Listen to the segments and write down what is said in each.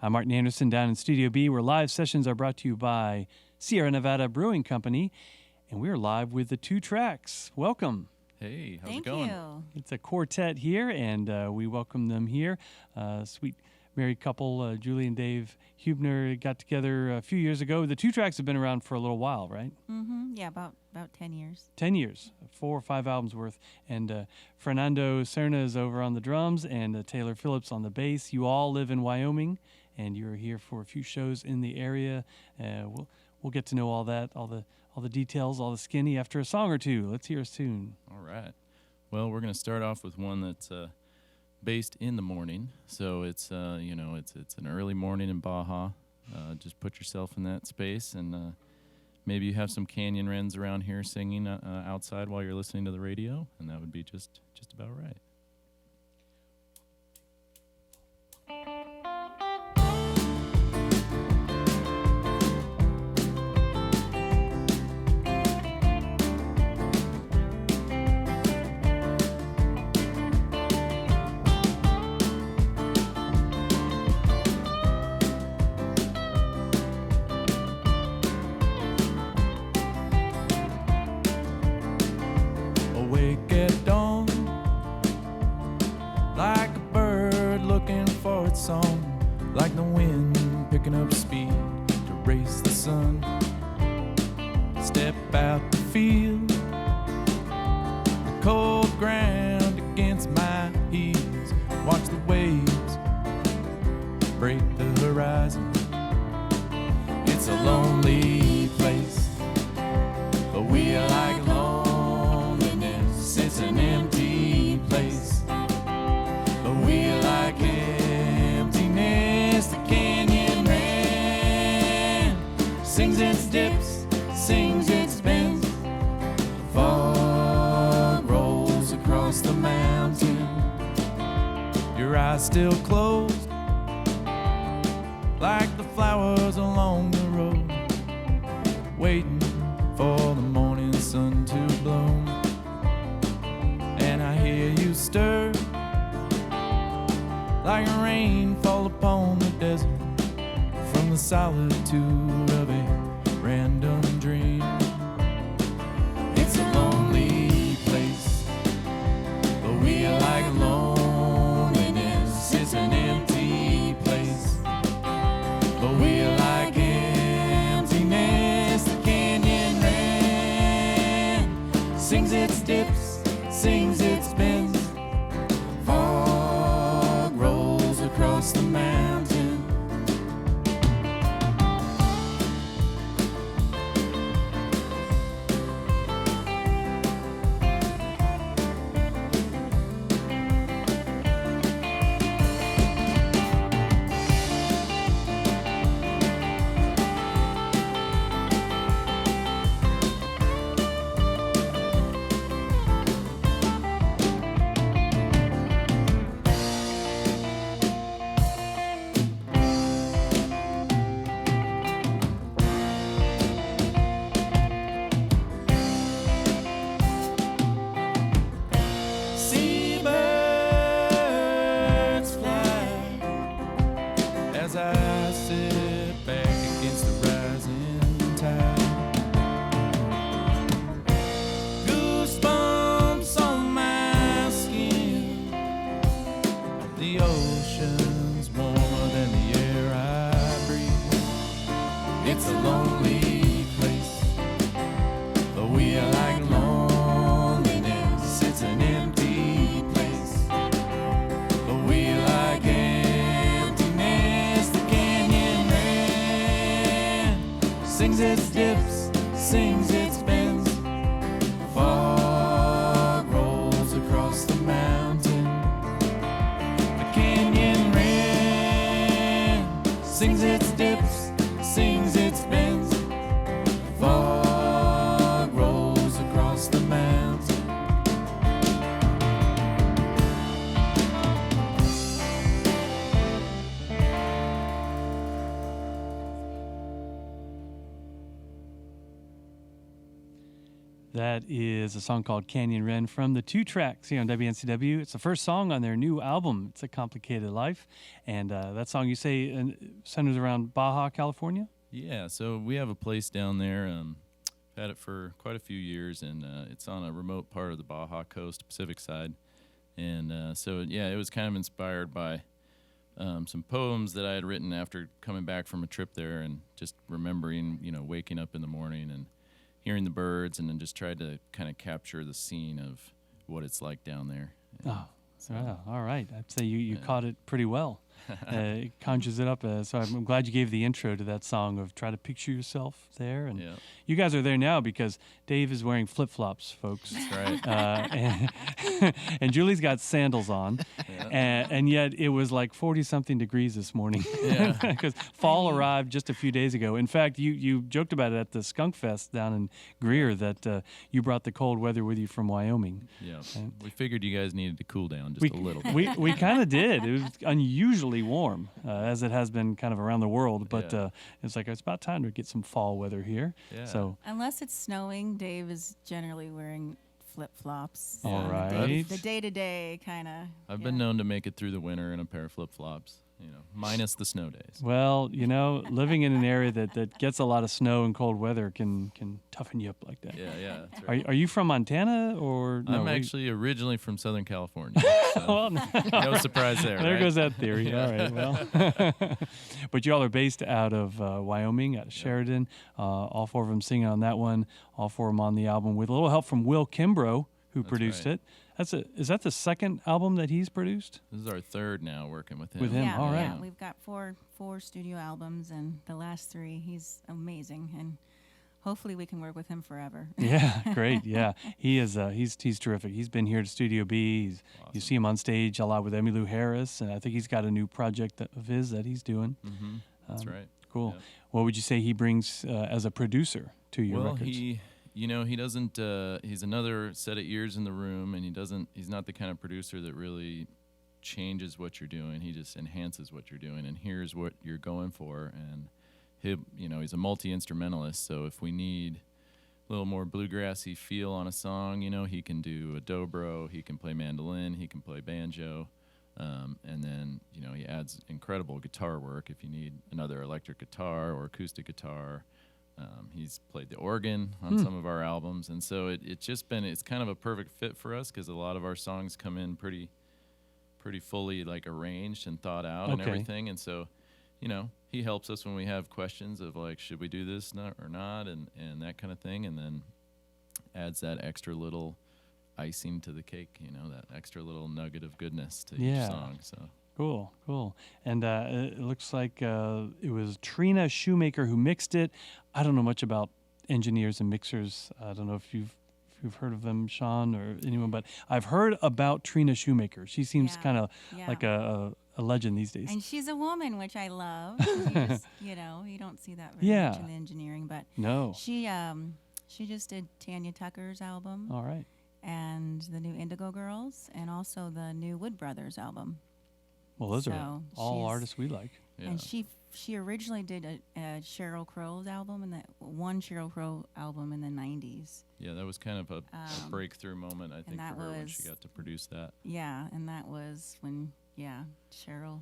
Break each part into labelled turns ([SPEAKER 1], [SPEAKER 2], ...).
[SPEAKER 1] I'm Martin Anderson down in Studio B, where live sessions are brought to you by Sierra Nevada Brewing Company, and we're live with the Two Tracks. Welcome.
[SPEAKER 2] Hey, how's
[SPEAKER 3] Thank
[SPEAKER 2] it going?
[SPEAKER 3] you.
[SPEAKER 1] It's a quartet here, and we welcome them here. Sweet married couple, Julie and Dave Hubner, got together a few years ago. The Two Tracks have been around for a little while, right?
[SPEAKER 3] Mm-hmm. Yeah, about 10 years.
[SPEAKER 1] 10 years, 4 or 5 albums worth. And Fernando Serna is over on the drums, and Taylor Phillips on the bass. You all live in Wyoming, and you're here for a few shows in the area. We'll get to know all that, all the details, all the skinny after a song or two. Let's hear a tune.
[SPEAKER 2] All right. Well, we're going to start off with one that's based in the morning. So it's it's an early morning in Baja. Just put yourself in that space, and maybe you have some canyon wrens around here singing outside while you're listening to the radio, and that would be just about right.
[SPEAKER 4] Awake at dawn, like a bird looking for its song, like the wind picking up speed to race the sun. Step out to feel the cold ground against my heels, watch the waves break the horizon. It's a lonely place, but we are like loneliness. It's an empty place, but we are like emptiness. The canyon ran, sings its dips, sings its bends. Fog rolls across the mountain. Your eyes still closed, like the flowers along the road, waiting for the morning sun to bloom. And I hear you stir, like rain fall upon the desert, from the solitude of a random dream. It's a lonely place, but we are like loneliness. It's an empty place, but we are like emptiness. The canyon ran, sings its dips, sings its bends. Fog rolls across the mountain. Seabirds fly as I sit back against the rising tide. Goosebumps on my skin. The ocean's warmer than the air I breathe. It's a lonely place, but we are like loneliness. It's an empty place, but we are like emptiness. The canyon ran, sings its dips, sings its bends. Fog rolls across the mountain. The canyon ran, sings its dips, sings its bends. Fog rolls across the mountain.
[SPEAKER 1] That is a song called Canyon Wren from the 2 tracks here on WNCW. It's the first song on their new album, It's a Complicated Life. And that song, you say, centers around Baja, California?
[SPEAKER 2] Yeah, so we have a place down there. Had it for quite a few years, and it's on a remote part of the Baja coast, Pacific side. And so, yeah, it was kind of inspired by some poems that I had written after coming back from a trip there and just remembering, waking up in the morning and hearing the birds, and then just tried to kind of capture the scene of what it's like down there.
[SPEAKER 1] All right. I'd say you caught it pretty well. It conjures it up. So I'm glad you gave the intro to that song of try to picture yourself there. And you guys are there now because Dave is wearing flip-flops, folks.
[SPEAKER 2] That's right.
[SPEAKER 1] And Julie's got sandals on. And yet it was like 40-something degrees this morning. Because fall arrived just a few days ago. In fact, you joked about it at the Skunk Fest down in Greer that you brought the cold weather with you from Wyoming.
[SPEAKER 2] Yeah. We figured you guys needed to cool down just a little bit.
[SPEAKER 1] We kind of did. It was unusually warm, as it has been kind of around the world. But it's like it's about time to get some fall weather here.
[SPEAKER 2] Yeah.
[SPEAKER 1] So
[SPEAKER 3] unless it's snowing, Dave is generally wearing flip-flops.
[SPEAKER 1] All right.
[SPEAKER 3] The day-to-day kind of.
[SPEAKER 2] I've been known to make it through the winter in a pair of flip-flops, minus the snow days.
[SPEAKER 1] Well, living in an area that gets a lot of snow and cold weather can toughen you up like that.
[SPEAKER 2] Yeah. That's right.
[SPEAKER 1] Are you from Montana or no?
[SPEAKER 2] I'm actually originally from Southern California. So
[SPEAKER 1] Well,
[SPEAKER 2] no surprise there.
[SPEAKER 1] there
[SPEAKER 2] right?
[SPEAKER 1] goes that theory. All right, well. But y'all are based out of Wyoming, out of Sheridan. All 4 of them singing on that one. All 4 of them on the album with a little help from Will Kimbrough, who
[SPEAKER 2] That's
[SPEAKER 1] produced
[SPEAKER 2] right.
[SPEAKER 1] it. Is that the second album that he's produced?
[SPEAKER 2] This is our 3rd now working with him.
[SPEAKER 1] With him,
[SPEAKER 3] Yeah,
[SPEAKER 1] all right.
[SPEAKER 3] yeah. We've got four studio albums, and the last 3, he's amazing, and hopefully we can work with him forever.
[SPEAKER 1] Yeah, great. Yeah, he is. He's terrific. He's been here to Studio B.
[SPEAKER 2] Awesome.
[SPEAKER 1] You see him on stage a lot with Emmylou Harris, and I think he's got a new project of his that he's doing.
[SPEAKER 2] Mm-hmm. That's right.
[SPEAKER 1] Cool.
[SPEAKER 2] Yeah.
[SPEAKER 1] What would you say he brings as a producer to your
[SPEAKER 2] Well,
[SPEAKER 1] records?
[SPEAKER 2] he doesn't. He's another set of ears in the room, and he's not the kind of producer that really changes what you're doing. He just enhances what you're doing and hears what you're going for. And he's a multi-instrumentalist. So if we need a little more bluegrassy feel on a song, he can do a dobro. He can play mandolin. He can play banjo. And then, he adds incredible guitar work if you need another electric guitar or acoustic guitar. He's played the organ on some of our albums. And so it's kind of a perfect fit for us because a lot of our songs come in pretty fully like arranged and thought out and everything. And so, he helps us when we have questions of like, should we do this or not? And that kind of thing. And then adds that extra little icing to the cake, that extra little nugget of goodness to each song. So
[SPEAKER 1] Cool. And it looks like it was Trina Shoemaker who mixed it. I don't know much about engineers and mixers. I don't know if you've heard of them, Sean, or anyone, but I've heard about Trina Shoemaker. She seems kind of like a legend these days.
[SPEAKER 3] And she's a woman, which I love. You just, you don't see that very much in the engineering, but
[SPEAKER 1] no.
[SPEAKER 3] She just did Tanya Tucker's album.
[SPEAKER 1] All right.
[SPEAKER 3] And the new Indigo Girls, and also the new Wood Brothers album.
[SPEAKER 1] Well, those are all artists we like.
[SPEAKER 2] yeah.
[SPEAKER 3] And she originally did a Sheryl Crow's album, and that one Sheryl Crow album in the 90s.
[SPEAKER 2] Yeah, that was kind of a breakthrough moment, I think, for her when she got to produce that.
[SPEAKER 3] Yeah, and that was when, Sheryl.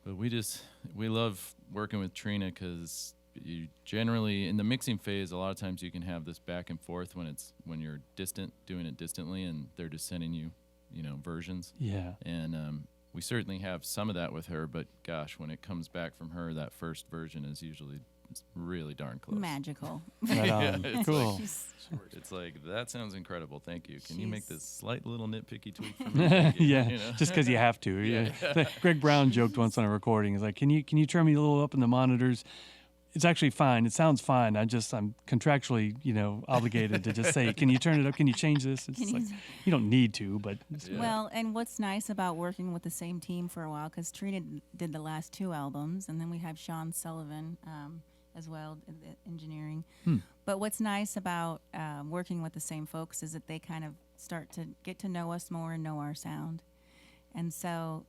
[SPEAKER 2] But we love working with Trina because you generally, in the mixing phase, a lot of times you can have this back and forth when you're doing it distantly, and they're just sending you, versions.
[SPEAKER 1] Yeah.
[SPEAKER 2] And we certainly have some of that with her, but gosh, when it comes back from her, that first version is usually really darn close.
[SPEAKER 3] Magical.
[SPEAKER 1] Right on.
[SPEAKER 2] It's
[SPEAKER 1] Cool.
[SPEAKER 2] It's like, that sounds incredible. Thank you. Can you make this slight little nitpicky tweak for me? Thank you.
[SPEAKER 1] Yeah, just because you have to. Yeah. Greg Brown joked once on a recording. He's like, "Can you turn me a little up in the monitors?" It's actually fine. It sounds fine. I'm contractually, obligated to just say, "Can you turn it up? Can you change this?" It's like you don't need to, but
[SPEAKER 3] Well, and what's nice about working with the same team for a while, because Trina did the last 2 albums, and then we have Sean Sullivan as well, engineering. But what's nice about working with the same folks is that they kind of start to get to know us more and know our sound. And so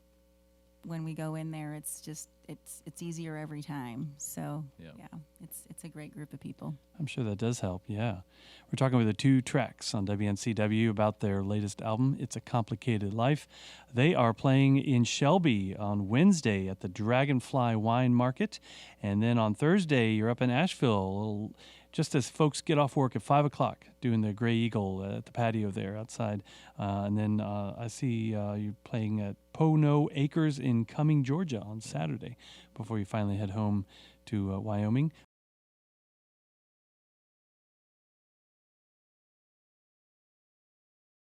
[SPEAKER 3] when we go in there, it's just it's easier every time. So
[SPEAKER 2] Yeah.
[SPEAKER 3] it's a great group of people.
[SPEAKER 1] I'm sure that does help, yeah. We're talking with the Two Tracks on WNCW about their latest album, It's a Complicated Life. They are playing in Shelby on Wednesday at the Dragonfly Wine Market. And then on Thursday, you're up in Asheville, just as folks get off work at 5 o'clock, doing the Gray Eagle at the patio there outside. And then I see you're playing at Pono Acres in Cumming, Georgia on Saturday before you finally head home to Wyoming.